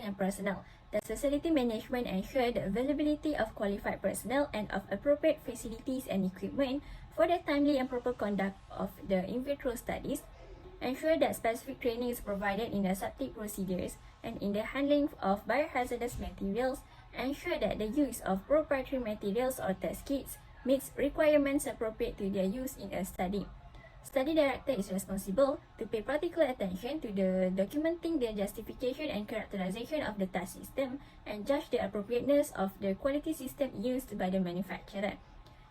and personnel. Does facility management ensure the availability of qualified personnel and of appropriate facilities and equipment for the timely and proper conduct of the in vitro studies? Ensure that specific training is provided in aseptic procedures and in the handling of biohazardous materials. Ensure that the use of proprietary materials or test kits meets requirements appropriate to their use in a study. Study director is responsible to pay particular attention to the documenting the justification and characterization of the test system and judge the appropriateness of the quality system used by the manufacturer.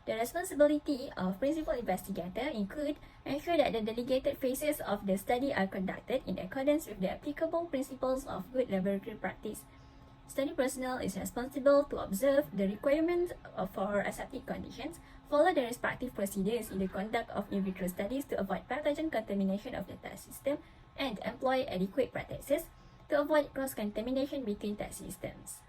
The responsibility of principal investigator include ensure that the delegated phases of the study are conducted in accordance with the applicable principles of good laboratory practice. Study personnel is responsible to observe the requirements for aseptic conditions, follow the respective procedures in the conduct of in vitro studies to avoid pathogen contamination of the test system, and employ adequate practices to avoid cross-contamination between test systems.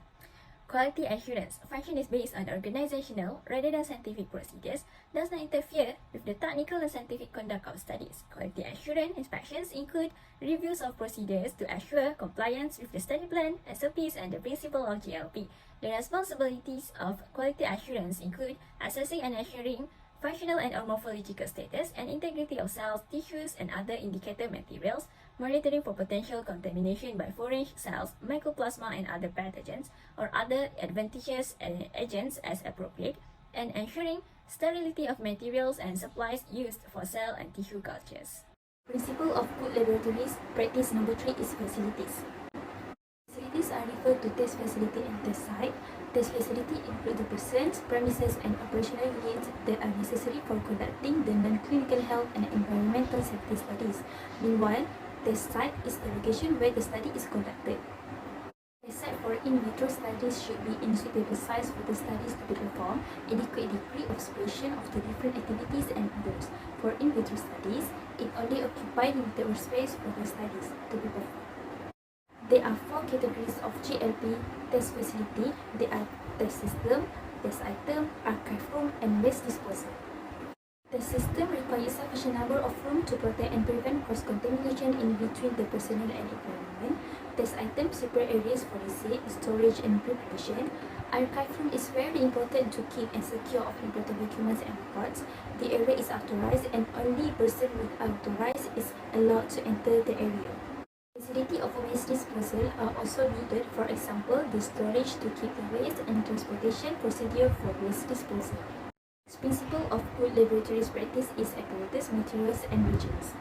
Quality assurance function is based on organizational rather than scientific procedures, does not interfere with the technical and scientific conduct of studies. Quality assurance inspections include reviews of procedures to assure compliance with the study plan, SOPs, and the principle of GLP. The responsibilities of quality assurance include assessing and assuring functional and morphological status and integrity of cells, tissues, and other indicator materials, monitoring for potential contamination by foreign cells, mycoplasma, and other pathogens, or other adventitious agents as appropriate, and ensuring sterility of materials and supplies used for cell and tissue cultures. Principle of good laboratories practice number 3 is facilities. Facilities are referred to test facility and test site. Test facility include the persons, premises, and operational units that are necessary for conducting the non-clinical health and environmental safety studies. Meanwhile, test site is the location where the study is conducted. Test site for in vitro studies should be in suitable size for the studies to be performed, adequate degree of separation of the different activities, and others. For in vitro studies, it only occupies limited space for the studies to be performed. There are 4 categories of GLP test facility. They are test system, test item, archive room, and waste disposal. Test system requires sufficient number of room to protect and prevent cross-contamination in between the personnel and environment. Test item separate areas for receipt, storage, and preparation. Archive room is very important to keep and secure of important documents and records. The area is authorized and only person with authorized is allowed to enter the area. Facility of waste disposal are also needed, for example, the storage to keep the waste and transportation procedure for waste disposal. The principle of good laboratories practice is apparatus, materials, and reagents.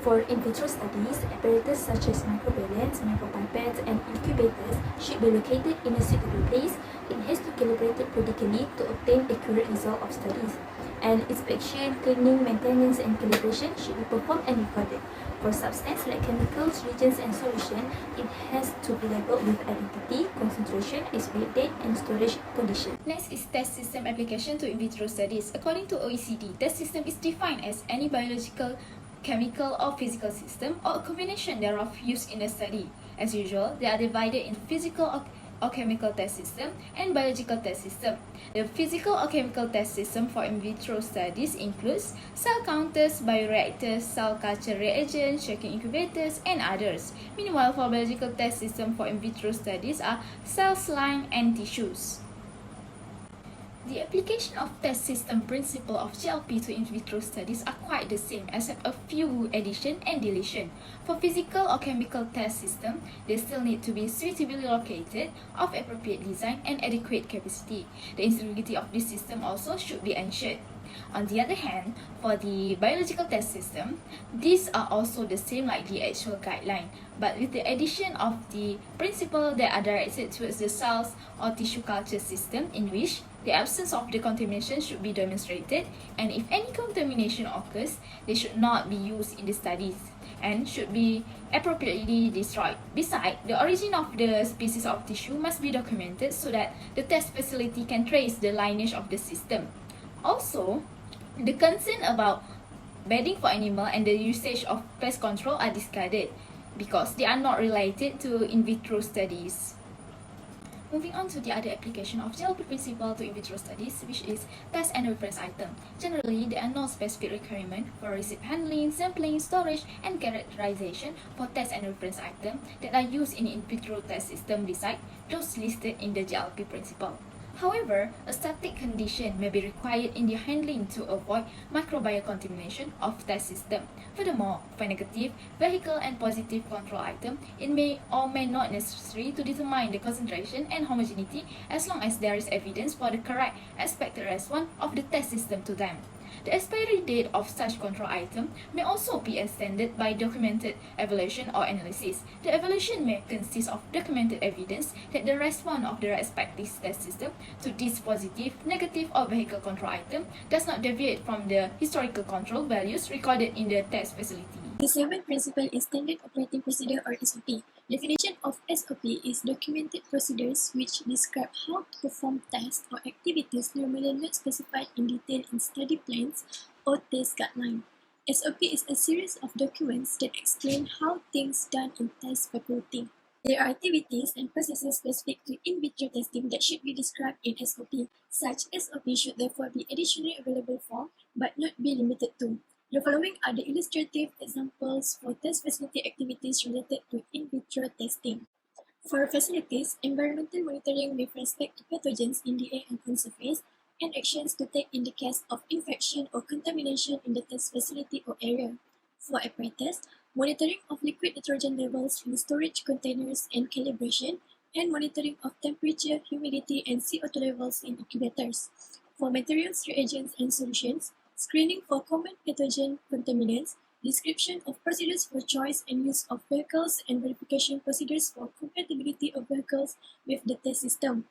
For in vitro studies, apparatus such as microbalance, micropipettes, and incubators should be located in a suitable place. It has to be calibrated periodically to obtain accurate result of studies. And inspection, cleaning, maintenance, and calibration should be performed and recorded. For substances like chemicals, reagents, and solution, it has to be labeled with identity, concentration, expiry date, and storage condition. Next is test system application to in vitro studies. According to OECD, test system is defined as any biological, chemical, or physical system or a combination thereof used in a study. As usual, they are divided in physical or chemical test system and biological test system. The physical or chemical test system for in vitro studies includes cell counters, bioreactors, cell culture reagents, shaking incubators, and others. Meanwhile, for biological test system for in vitro studies are cells, line, and tissues. The application of test system principle of GLP to in vitro studies are quite the same, except a few addition and deletion. For physical or chemical test system, they still need to be suitably located, of appropriate design, and adequate capacity. The integrity of this system also should be ensured. On the other hand, for the biological test system, these are also the same like the actual guideline, but with the addition of the principle that are directed towards the cells or tissue culture system, in which the absence of the contamination should be demonstrated, and if any contamination occurs, they should not be used in the studies and should be appropriately destroyed. Besides, the origin of the species of tissue must be documented so that the test facility can trace the lineage of the system. Also, the concern about bedding for animal and the usage of pest control are discarded because they are not related to in vitro studies. Moving on to the other application of GLP principle to in vitro studies, which is test and reference item. Generally, there are no specific requirement for receipt handling, sampling, storage, and characterization for test and reference item that are used in vitro test system beside those listed in the GLP principle. However, a static condition may be required in the handling to avoid microbial contamination of test system. Furthermore, for negative, vehicle and positive control item, it may or may not necessary to determine the concentration and homogeneity as long as there is evidence for the correct expected response of the test system to them. The expiry date of such control item may also be extended by documented evaluation or analysis. The evaluation may consist of documented evidence that the response of the respective test system to this positive, negative, or vehicle control item does not deviate from the historical control values recorded in the test facility. The seventh principle is Standard Operating Procedure or SOP. Definition of SOP is documented procedures which describe how to perform tasks or activities normally not specified in detail in study plans or test guidelines. SOP is a series of documents that explain how things done in test faculty. There are activities and processes specific to in vitro testing that should be described in SOP. Such SOP should therefore be additionally available for, but not be limited to. The following are the illustrative examples for test facility activities related to in vitro testing. For facilities, environmental monitoring with respect to pathogens in the air and on surface, and actions to take in the case of infection or contamination in the test facility or area. For apparatus, monitoring of liquid nitrogen levels in storage containers and calibration, and monitoring of temperature, humidity, and CO2 levels in incubators. For materials, reagents, and solutions, screening for common pathogen contaminants, description of procedures for choice and use of vehicles, and verification procedures for compatibility of vehicles with the test system.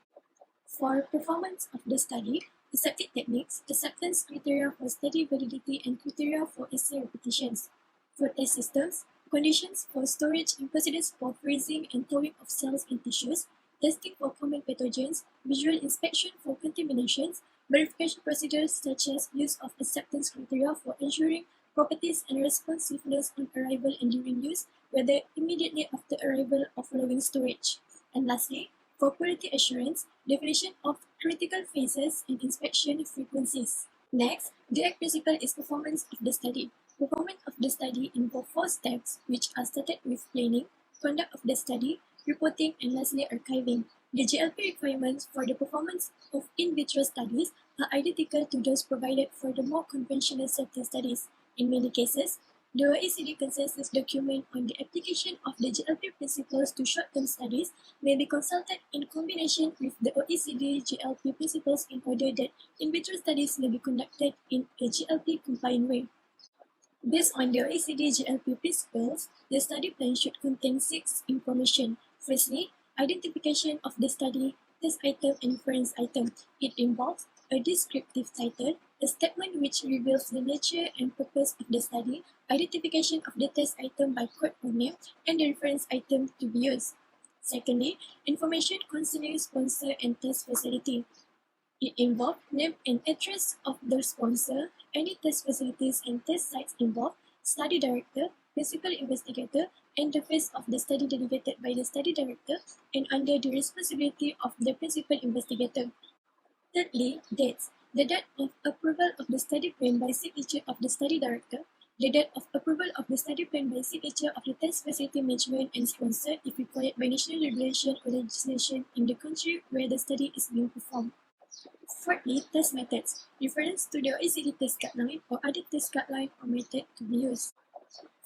For performance of the study, aseptic techniques, acceptance criteria for study validity, and criteria for assay repetitions. For test systems, conditions for storage and procedures for freezing and thawing of cells and tissues, testing for common pathogens, visual inspection for contaminations, verification procedures such as use of acceptance criteria for ensuring properties and responsiveness on arrival and during use, whether immediately after arrival or following storage. And lastly, for quality assurance, definition of critical phases and inspection frequencies. Next, the ACT principle is performance of the study. Performance of the study involves 4 steps, which are started with planning, conduct of the study, reporting, and lastly archiving. The GLP requirements for the performance of in vitro studies are identical to those provided for the more conventional setting studies. In many cases, the OECD consensus document on the application of the GLP principles to short-term studies may be consulted in combination with the OECD GLP principles in order that in vitro studies may be conducted in a GLP compliant way. Based on the OECD GLP principles, the study plan should contain 6 information. Firstly, identification of the study, test item, and reference item. It involves a descriptive title, a statement which reveals the nature and purpose of the study, identification of the test item by code or name, and the reference item to be used. Secondly, information concerning sponsor and test facility. It involves name and address of the sponsor, any test facilities and test sites involved, study director, principal investigator, and the phase of the study delegated by the study director and under the responsibility of the principal investigator. Thirdly, dates. The date of approval of the study plan by signature of the study director, the date of approval of the study plan by signature of the test facility management and sponsor if required by national regulation or legislation in the country where the study is being performed. Fourthly, test methods. Reference to the OECD test guideline or other test guideline or method to be used.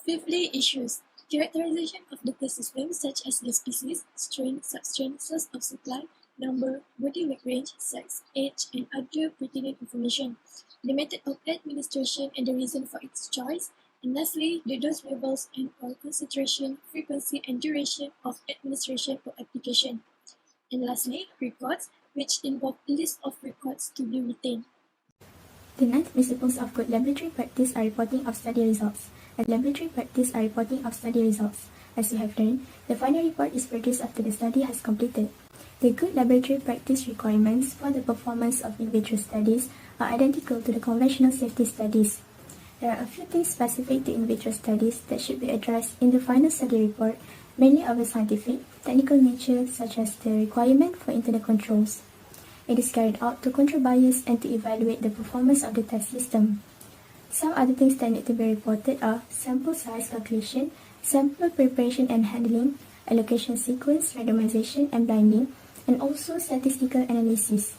Fifthly, issues. Characterization of the test system such as the species, strain, substrain, source of supply, number, body weight range, sex, age, and other pertinent information. The method of administration and the reason for its choice. And lastly, the dose levels and or concentration, frequency, and duration of administration or application. And lastly, records, which involve a list of records to be retained. The 9th principles of good laboratory practice are reporting of study results. At laboratory practice are reporting of study results. As you have learned, the final report is produced after the study has completed. The good laboratory practice requirements for the performance of in vitro studies are identical to the conventional safety studies. There are a few things specific to in vitro studies that should be addressed in the final study report, mainly of a scientific, technical nature, such as the requirement for internal controls. It is carried out to control bias and to evaluate the performance of the test system. Some other things that need to be reported are sample size calculation, sample preparation and handling, allocation sequence, randomization and blinding, and also statistical analysis.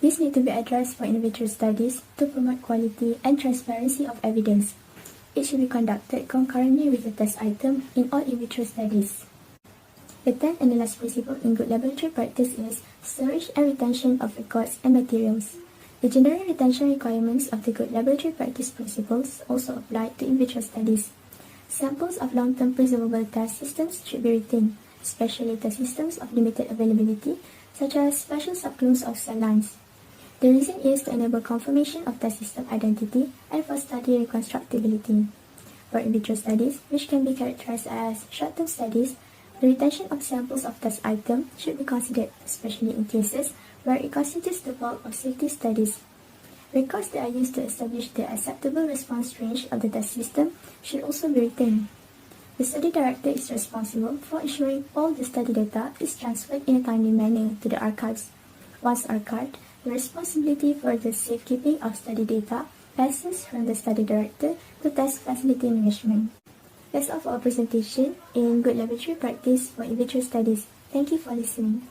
These need to be addressed for in vitro studies to promote quality and transparency of evidence. It should be conducted concurrently with the test item in all in vitro studies. The 10th and the last principle in good laboratory practice is storage and retention of records and materials. The general retention requirements of the good laboratory practice principles also apply to in vitro studies. Samples of long-term preservable test systems should be retained, especially test systems of limited availability, such as special subclones of cell lines. The reason is to enable confirmation of test system identity and for study reconstructability. For in vitro studies, which can be characterized as short-term studies, the retention of samples of test item should be considered, especially in cases where it constitutes the bulk of safety studies. Records that are used to establish the acceptable response range of the test system should also be retained. The study director is responsible for ensuring all the study data is transferred in a timely manner to the archives. Once archived, the responsibility for the safekeeping of study data passes from the study director to test facility management. That's all for our presentation in good laboratory practice for in vitro studies. Thank you for listening.